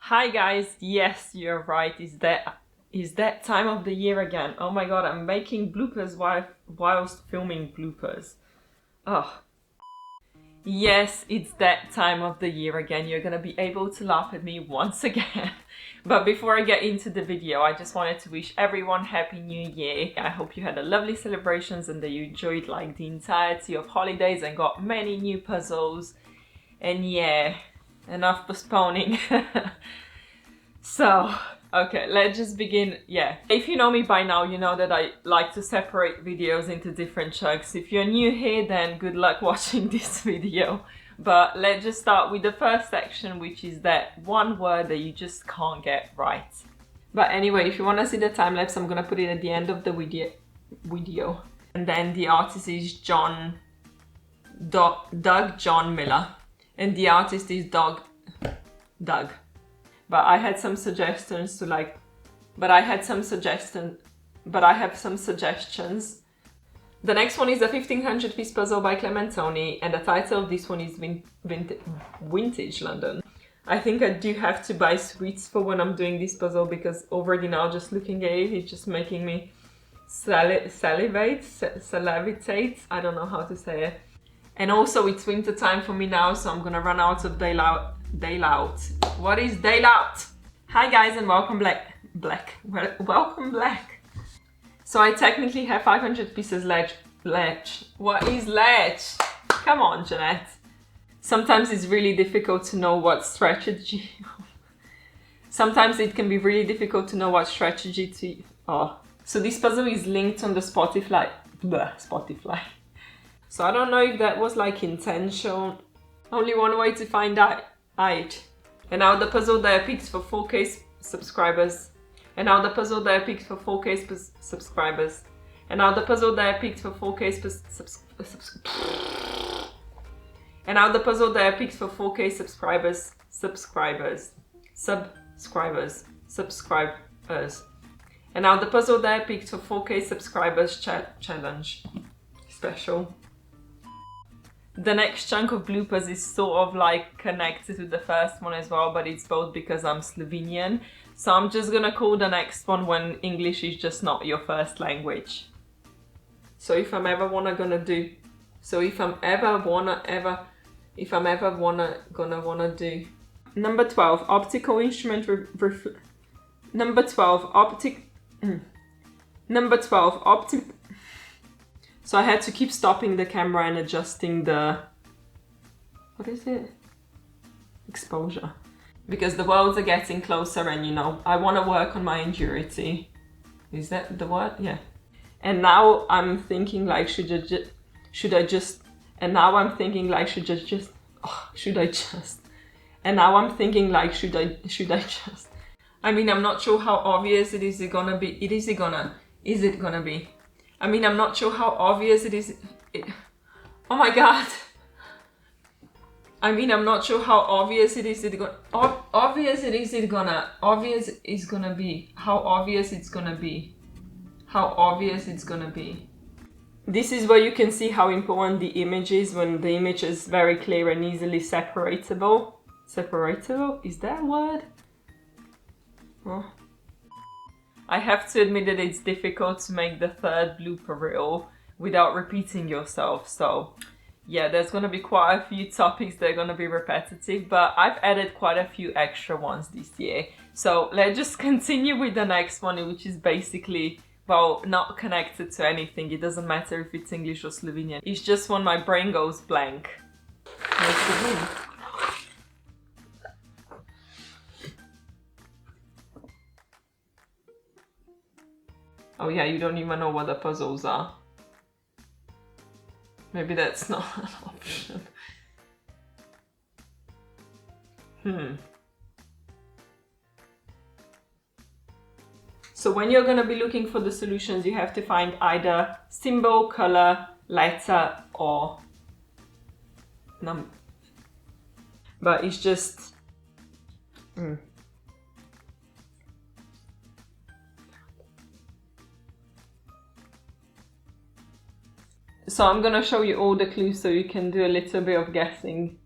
Hi guys, yes, you're right, it's that time of the year again. Oh my god, I'm making bloopers whilst filming bloopers. Oh. Yes, it's that time of the year again. You're gonna be able to laugh at me once again. But before I get into the video, I just wanted to wish everyone Happy New Year. I hope you had a lovely celebrations and that you enjoyed like the entirety of holidays and got many new puzzles. And yeah, enough postponing. So, okay, let's just begin. Yeah, if you know me by now, you know that I like to separate videos into different chunks. If you're new here, then good luck watching this video. But let's just start with the first section, which is that one word that you just can't get right. But anyway, if you want to see the time lapse, I'm gonna put it at the end of the video. And then the artist is Doug John Miller. And the artist is Doug. But I had some suggestions but I have some suggestions. The next one is a 1500 piece puzzle by Clementoni, and the title of this one is Vintage London. I think I do have to buy sweets for when I'm doing this puzzle, because already now just looking at it, it's just making me salivate. I don't know how to say it. And also it's winter time for me now, so I'm gonna run out of daylight. What is daylight? Hi guys and welcome welcome black. So I technically have 500 pieces left. What is left? Come on, Janette. Sometimes it's really difficult to know what strategy. Sometimes it can be really difficult to know what strategy to. Oh, so this puzzle is linked on the Spotify. So I don't know if that was like intentional. Only one way to find out. And now the puzzle that I picked for 4K subscribers. And now the puzzle that I picked for 4K subscribers. And now the puzzle that I picked for 4K And now the puzzle that I picked for 4K subscribers. And now the puzzle that I picked for 4K subscribers challenge special. The next chunk of bloopers is sort of like connected to the first one as well, but it's both because I'm Slovenian. So I'm just gonna call the next one when English is just not your first language. So if I'm ever wanna do number 12, optical instrument number 12, optic. So I had to keep stopping the camera and adjusting the, what is it? Exposure. Because the worlds are getting closer and you know, I want to work on my endurity. Is that the word? Yeah. And now I'm thinking like, should I just, and now I'm thinking like, should I just, I mean, I'm not sure how obvious it is gonna be. I mean, I'm not sure how obvious it is. Oh my god. I mean, I'm not sure how obvious it is. How obvious it's gonna be. This is where you can see how important the image is when the image is very clear and easily separatable. Separatable? Is that a word? Oh. I have to admit that it's difficult to make the third blooper reel without repeating yourself. So yeah, there's going to be quite a few topics that are going to be repetitive, but I've added quite a few extra ones this year. So let's just continue with the next one, which is basically, well, not connected to anything. It doesn't matter if it's English or Slovenian. It's just when my brain goes blank. Let's begin. Oh yeah, you don't even know what the puzzles are. Maybe that's not an option. So when you're gonna be looking for the solutions, you have to find either symbol, color, letter, or number. But it's just... So I'm gonna show you all the clues so you can do a little bit of guessing.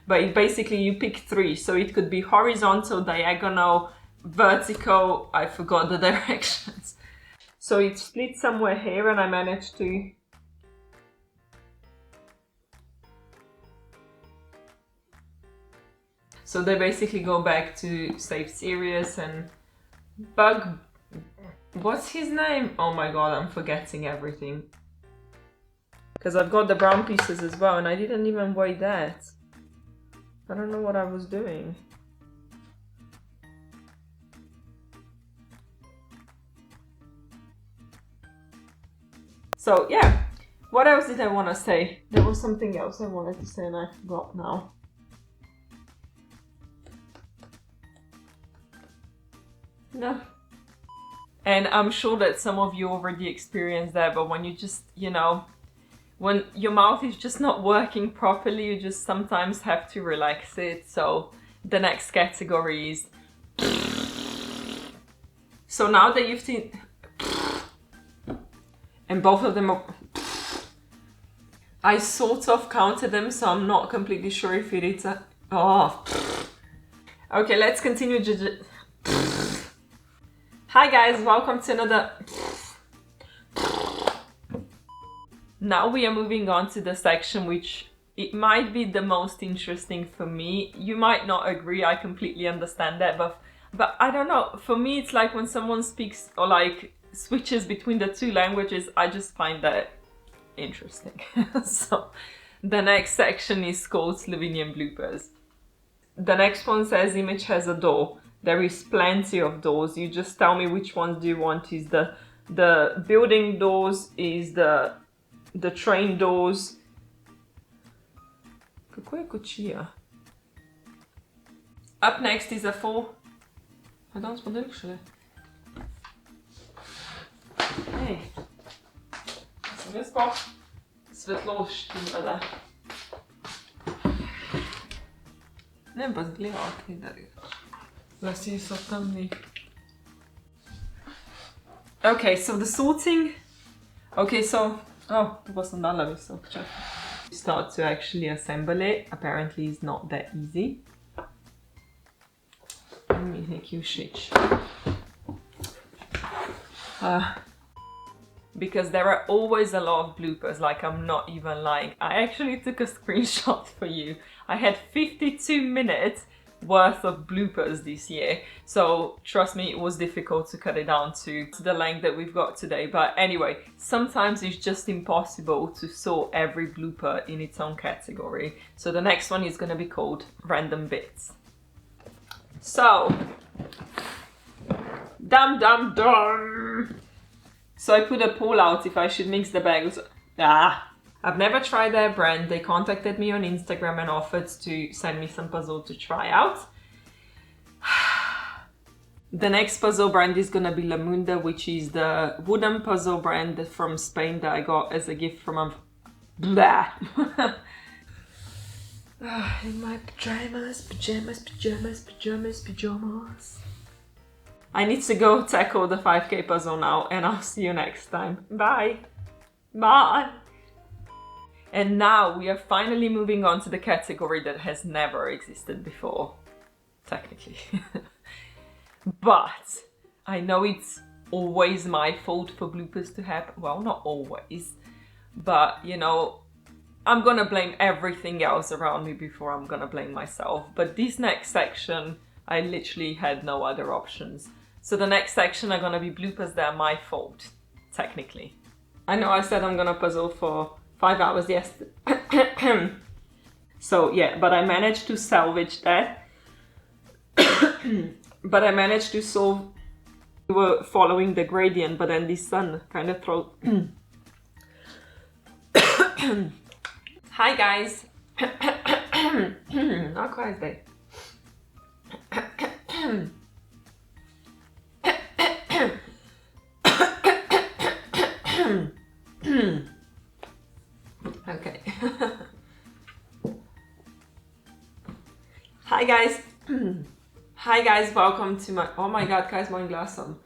But basically you pick 3, so it could be horizontal, diagonal, vertical, I forgot the directions. So it split somewhere here and I managed to... So they basically go back to Save Serious and Bug... What's his name? Oh my god, I'm forgetting everything. Because I've got the brown pieces as well and I didn't even weigh that. I don't know what I was doing. So yeah, what else did I want to say? There was something else I wanted to say and I forgot now. No. And I'm sure that some of you already experienced that, but when you just, you know, when your mouth is just not working properly, you just sometimes have to relax it. So the next category is... So now that you've seen... And both of them are... I sort of counted them, so I'm not completely sure if it is a... Oh. Okay, let's continue. Hi guys, welcome to another... Now we are moving on to the section which it might be the most interesting for me. You might not agree, I completely understand that, but I don't know. For me, it's like when someone speaks or like switches between the 2 languages, I just find that interesting. So the next section is called Slovenian bloopers. The next one says image has a door. There is plenty of doors. You just tell me which ones do you want. Is the building doors, is the train doors. Up next is a 4. I don't spod Hey. Sem jaz pa svetloški vada. Ne vem pa zgleda, ok, da je. Lasje so temni. Okay, so the sorting. Okay, so... Oh, to pa sem dala visok, čak. Start to actually assemble it. Apparently it's not that easy. Mi neki všeč. Because there are always a lot of bloopers, like I'm not even lying. I actually took a screenshot for you. I had 52 minutes worth of bloopers this year, so trust me, it was difficult to cut it down to the length that we've got today. But anyway, sometimes it's just impossible to sort every blooper in its own category. So the next one is going to be called Random Bits. So, dum dum dum. So I put a poll out if I should mix the bags. I've never tried their brand. They contacted me on Instagram and offered to send me some puzzle to try out. The next puzzle brand is gonna be La Munda, which is the wooden puzzle brand from Spain that I got as a gift from a... Blah! In my pajamas. I need to go tackle the 5K puzzle now, and I'll see you next time. Bye! Bye! And now we are finally moving on to the category that has never existed before, technically. But I know it's always my fault for bloopers to happen. Well, not always, but you know, I'm gonna blame everything else around me before I'm gonna blame myself. But this next section, I literally had no other options. So the next section are gonna be bloopers that are my fault, technically. I know I said I'm gonna puzzle for 5 hours yesterday. So yeah, but I managed to salvage that. But I managed to solve... We were following the gradient, but then the sun kind of throws... Hi guys! Not quite there. Okay. Hi guys. Hi guys, welcome to my... Oh my god, guys, my glass on.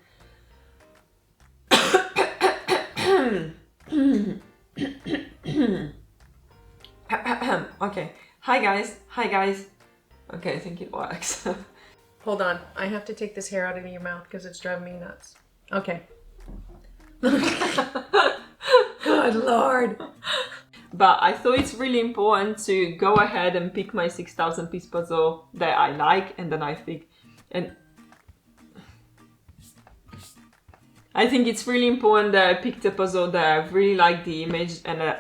Okay. Hi guys, hi guys. Okay, I think it works. Hold on, I have to take this hair out of your mouth because it's driving me nuts. Okay. Good Lord. But I thought it's really important to go ahead and pick my 6,000 piece puzzle that I like, and then I think it's really important that I picked a puzzle that I really like the image and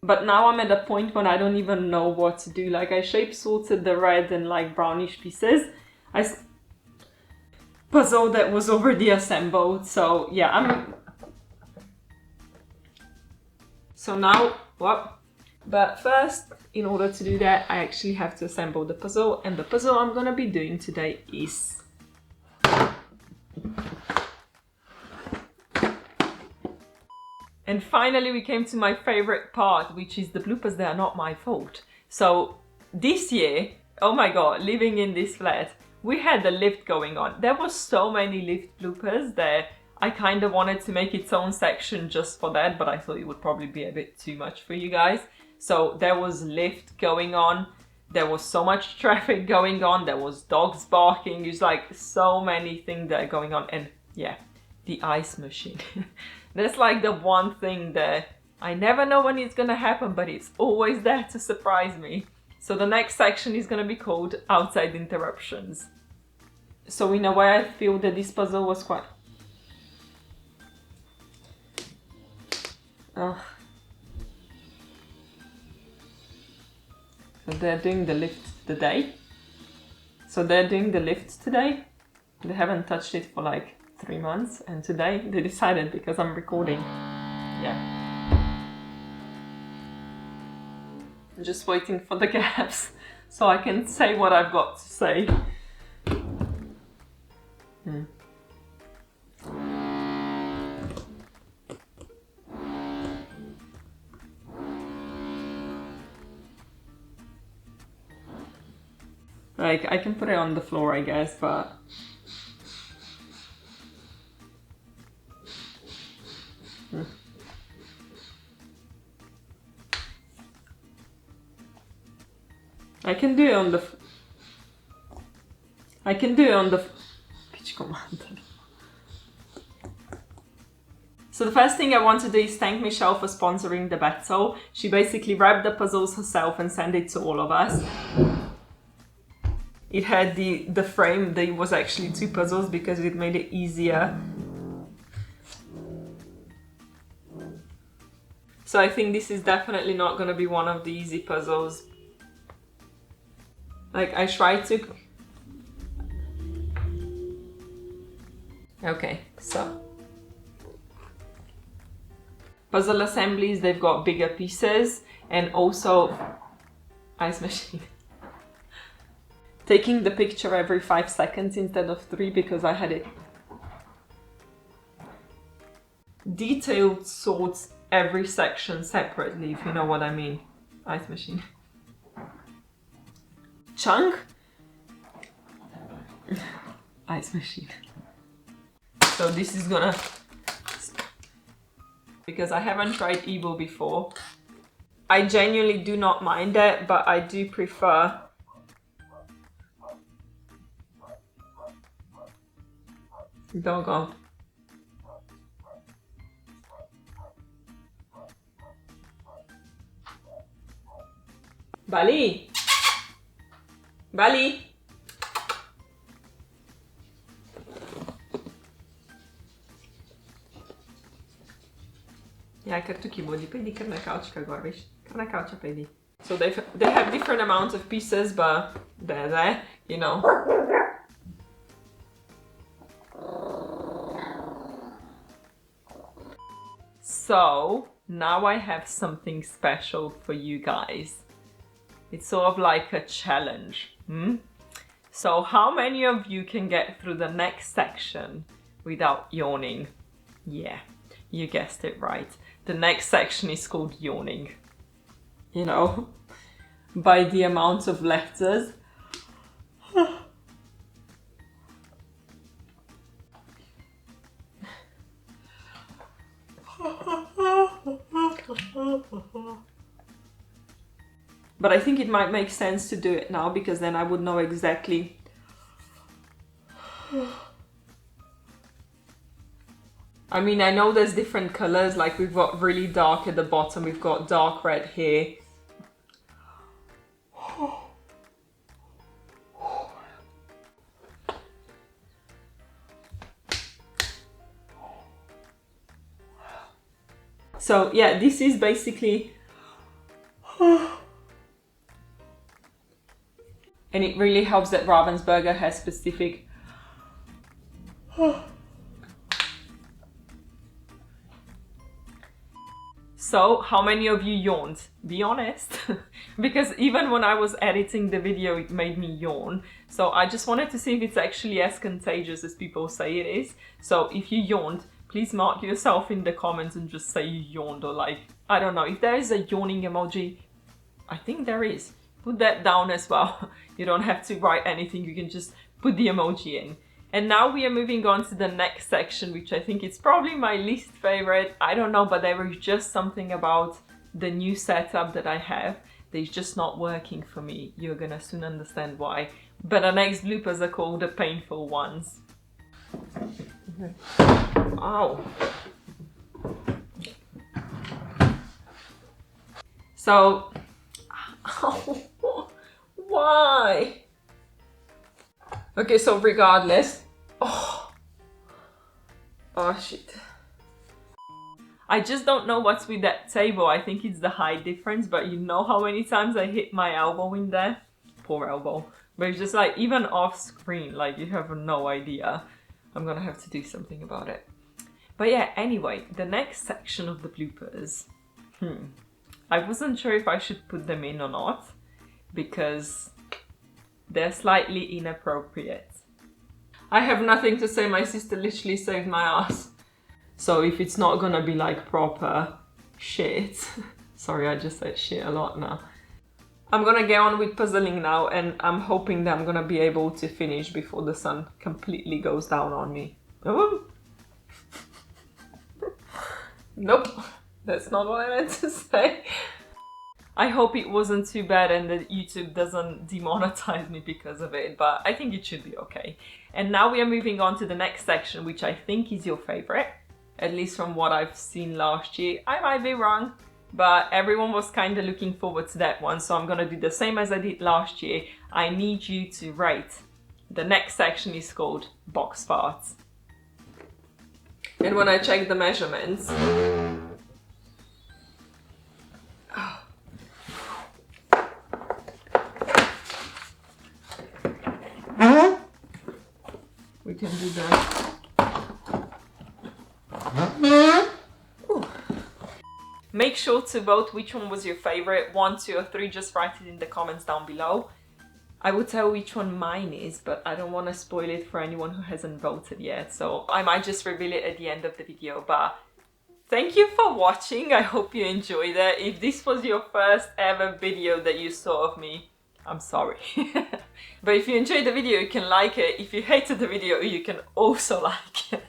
but now I'm at a point when I don't even know what to do. Like I shape sorted the red and like brownish pieces. Puzzle that was already assembled. So yeah, so now what? But first, in order to do that, I actually have to assemble the puzzle, and the puzzle I'm gonna be doing today is and finally we came to my favorite part, which is the bloopers that are not my fault. So this year, oh my god, living in this flat, we had the lift going on. There was so many lift bloopers that I kind of wanted to make its own section just for that, but I thought it would probably be a bit too much for you guys. So there was lift going on, there was so much traffic going on, there was dogs barking, there's like so many things that are going on, and yeah, the ice machine. That's like the one thing that I never know when it's gonna happen, but it's always there to surprise me. So the next section is gonna be called Outside Interruptions. So in a way I feel that this puzzle was quite... So they're doing the lift today. They haven't touched it for like 3 months, and today they decided, because I'm recording. Yeah. I'm just waiting for the gaps so I can say what I've got to say. Like, I can put it on the floor, I guess, but... I can do it on the... pitch command. So the first thing I want to do is thank Michelle for sponsoring the battle. She basically wrapped the puzzles herself and sent it to all of us. It had the frame, there was actually 2 puzzles because it made it easier. So I think this is definitely not going to be one of the easy puzzles. Like, I tried to... Okay, so... Puzzle assemblies, they've got bigger pieces, and also... Ice machine. Taking the picture every 5 seconds instead of 3 because I had it. Detailed sorts every section separately, if you know what I mean. Ice machine. Chunk. Ice machine. So this is gonna... Because I haven't tried Evo before. I genuinely do not mind it, but I do prefer... Doggone. Bali! Bali! Yeah, kertuki bodi, pejdi kar na kaučka gor, viš? Kar na kauča pejdi. So they have different amounts of pieces, but they're there, you know. So, now I have something special for you guys. It's sort of like a challenge. So how many of you can get through the next section without yawning? Yeah, you guessed it right. The next section is called yawning. You know, by the amount of letters. But I think it might make sense to do it now because then I would know exactly. I mean, I know there's different colors, like we've got really dark at the bottom, we've got dark red here. So yeah, this is basically, and it really helps that Ravensburger has specific. So, how many of you yawned? Be honest. Because even when I was editing the video, it made me yawn. So I just wanted to see if it's actually as contagious as people say it is. So if you yawned, please mark yourself in the comments and just say you yawned, or like, I don't know, if there is a yawning emoji, I think there is. Put that down as well. You don't have to write anything, you can just put the emoji in. And now we are moving on to the next section, which I think is probably my least favorite. I don't know, but there was just something about the new setup that I have that is just not working for me. You're gonna soon understand why. But the next bloopers are called the painful ones. Ow. So, why? Okay, so regardless, oh shit. I just don't know what's with that table. I think it's the height difference, but you know how many times I hit my elbow in there? Poor elbow. But it's just like, even off screen, like you have no idea. I'm gonna have to do something about it. But yeah, anyway, the next section of the bloopers. I wasn't sure if I should put them in or not, because they're slightly inappropriate. I have nothing to say, my sister literally saved my ass. So if it's not gonna be like proper shit, sorry, I just said shit a lot now. I'm gonna get on with puzzling now, and I'm hoping that I'm gonna be able to finish before the sun completely goes down on me. Oh. Nope, that's not what I meant to say. I hope it wasn't too bad and that YouTube doesn't demonetize me because of it, but I think it should be okay. And now we are moving on to the next section, which I think is your favorite, at least from what I've seen last year. I might be wrong, but everyone was kind of looking forward to that one, so I'm gonna do the same as I did last year. I need you to rate. The next section is called box parts. And when I check the measurements, we can do that. Ooh. Make sure to vote which one was your favorite, 1, 2 or 3, just write it in the comments down below. I would tell which one mine is, but I don't want to spoil it for anyone who hasn't voted yet, so I might just reveal it at the end of the video. But thank you for watching, I hope you enjoyed it. If this was your first ever video that you saw of me, I'm sorry. But if you enjoyed the video, you can like it. If you hated the video, you can also like it.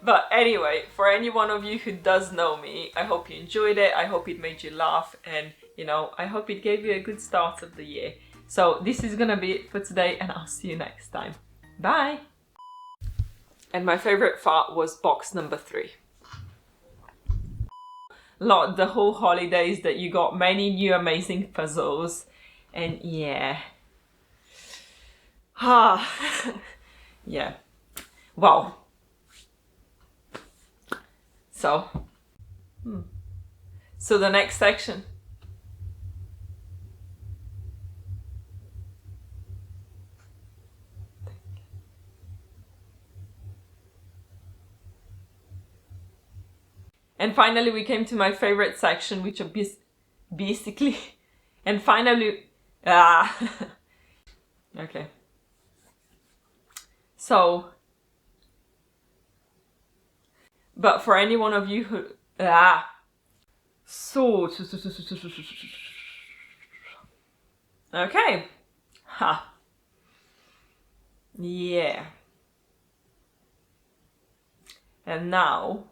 But anyway, for any one of you who does know me, I hope you enjoyed it. I hope it made you laugh, and you know, I hope it gave you a good start of the year. So this is gonna be it for today, and I'll see you next time. Bye! And my favorite part was box number 3. The whole holidays that you got many new amazing puzzles, and yeah. Yeah. Well. So the next section. And finally we came to my favorite section, which is basically, and finally, okay. So, but for any one of you who, okay, yeah. And now,